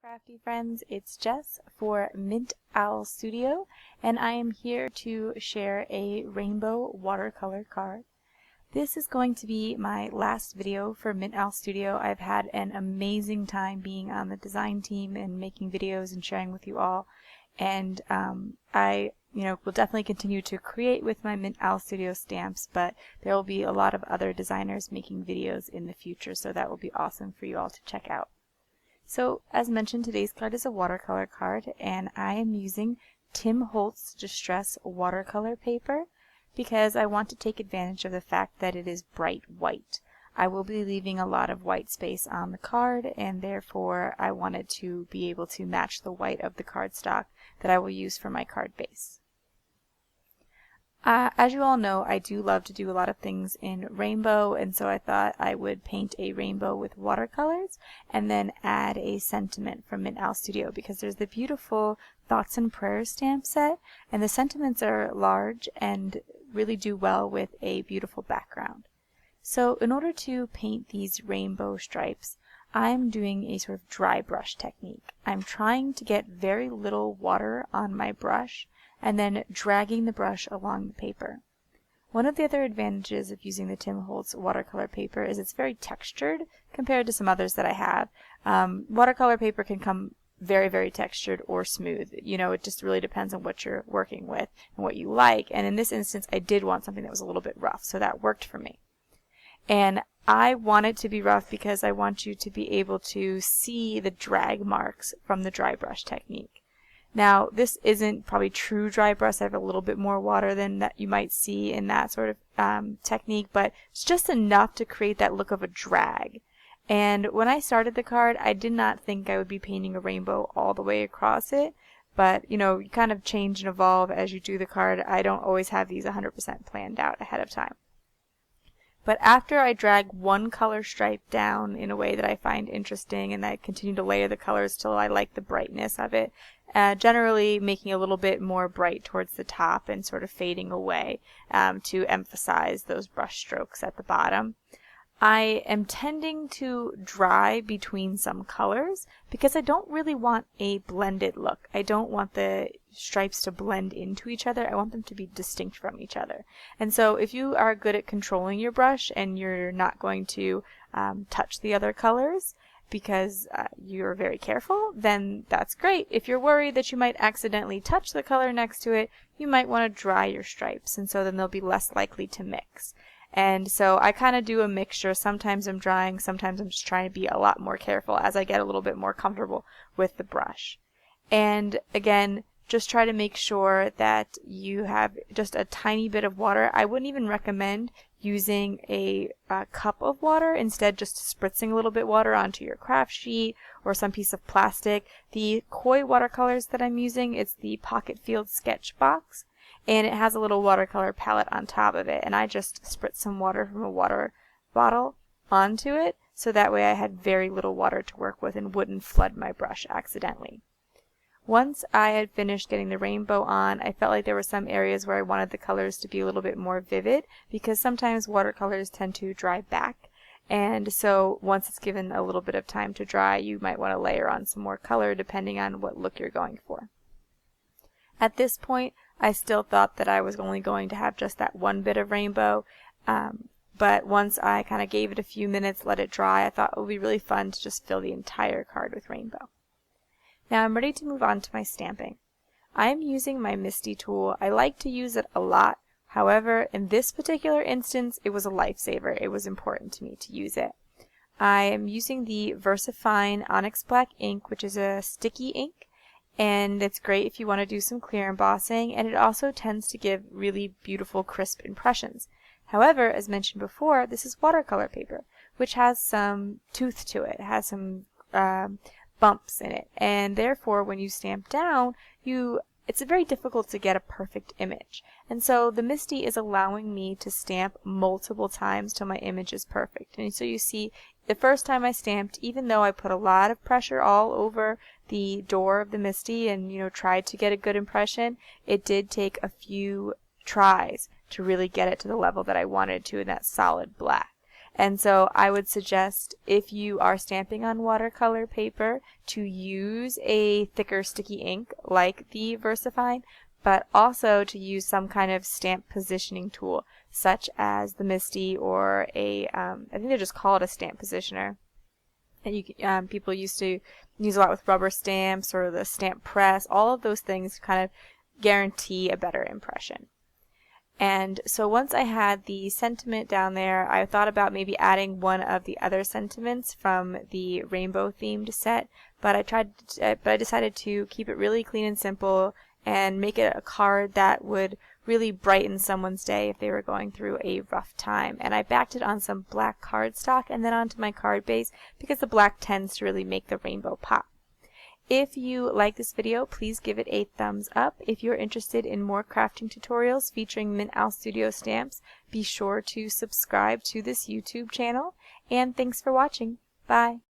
Crafty friends, it's Jess for Mint Owl Studio, and I am here to share a rainbow watercolor card. This is going to be my last video for Mint Owl Studio. I've had an amazing time being on the design team and making videos and sharing with you all, and I will definitely continue to create with my Mint Owl Studio stamps, but there will be a lot of other designers making videos in the future, so that will be awesome for you all to check out. So, as mentioned, today's card is a watercolor card, and I am using Tim Holtz Distress watercolor paper because I want to take advantage of the fact that it is bright white. I will be leaving a lot of white space on the card, and therefore I wanted to be able to match the white of the cardstock that I will use for my card base. As you all know, I do love to do a lot of things in rainbow, and so I thought I would paint a rainbow with watercolors and then add a sentiment from Mint Owl Studio because there's the beautiful Thoughts and Prayers stamp set, and the sentiments are large and really do well with a beautiful background. So in order to paint these rainbow stripes, I'm doing a sort of dry brush technique. I'm trying to get very little water on my brush and then dragging the brush along the paper. One of the other advantages of using the Tim Holtz watercolor paper is it's very textured compared to some others that I have. Watercolor paper can come very, very textured or smooth. It just really depends on what you're working with and what you like. And in this instance, I did want something that was a little bit rough, so that worked for me. And I want it to be rough because I want you to be able to see the drag marks from the dry brush technique. Now, this isn't probably true dry brush. I have a little bit more water than that you might see in that sort of technique, but it's just enough to create that look of a drag. And when I started the card, I did not think I would be painting a rainbow all the way across it, but you kind of change and evolve as you do the card. I don't always have these 100% planned out ahead of time. But after I drag one color stripe down in a way that I find interesting and I continue to layer the colors till I like the brightness of it, generally making a little bit more bright towards the top and sort of fading away to emphasize those brush strokes at the bottom. I am tending to dry between some colors because I don't really want a blended look. I don't want the stripes to blend into each other. I want them to be distinct from each other. And so if you are good at controlling your brush and you're not going to touch the other colors because you're very careful, then that's great. If you're worried that you might accidentally touch the color next to it, you might want to dry your stripes, and so then they'll be less likely to mix. And so I kind of do a mixture. Sometimes I'm drying, sometimes I'm just trying to be a lot more careful as I get a little bit more comfortable with the brush. And again, just try to make sure that you have just a tiny bit of water. I wouldn't even recommend using a cup of water. Instead, just spritzing a little bit water onto your craft sheet or some piece of plastic. The koi watercolors that I'm using, it's the Pocket Field Sketch Box, and it has a little watercolor palette on top of it, and I just spritz some water from a water bottle onto it, so that way I had very little water to work with and wouldn't flood my brush accidentally. Once I had finished getting the rainbow on, I felt like there were some areas where I wanted the colors to be a little bit more vivid because sometimes watercolors tend to dry back, and so once it's given a little bit of time to dry, you might want to layer on some more color depending on what look you're going for. At this point, I still thought that I was only going to have just that one bit of rainbow, but once I kind of gave it a few minutes, let it dry, I thought it would be really fun to just fill the entire card with rainbow. Now I'm ready to move on to my stamping. I'm using my Misty tool. I like to use it a lot. However, in this particular instance, it was a lifesaver. It was important to me to use it. I am using the VersaFine Onyx Black ink, which is a sticky ink, and it's great if you want to do some clear embossing, and it also tends to give really beautiful, crisp impressions. However, as mentioned before, this is watercolor paper, which has some tooth to it. It has some bumps in it, and therefore when you stamp down, it's very difficult to get a perfect image. And so the Misty is allowing me to stamp multiple times till my image is perfect. And so you see, the first time I stamped, even though I put a lot of pressure all over the door of the Misty and tried to get a good impression, it did take a few tries to really get it to the level that I wanted to in that solid black. And so I would suggest, if you are stamping on watercolor paper, to use a thicker sticky ink like the VersaFine, but also to use some kind of stamp positioning tool, such as the Misty or I think they just call it a stamp positioner. And people used to use a lot with rubber stamps or the stamp press. All of those things kind of guarantee a better impression. And so once I had the sentiment down there, I thought about maybe adding one of the other sentiments from the rainbow themed set, but I decided to keep it really clean and simple and make it a card that would really brighten someone's day if they were going through a rough time. And I backed it on some black cardstock and then onto my card base because the black tends to really make the rainbow pop. If you like this video, please give it a thumbs up. If you're interested in more crafting tutorials featuring Mint Owl Studio stamps, be sure to subscribe to this YouTube channel. And thanks for watching. Bye.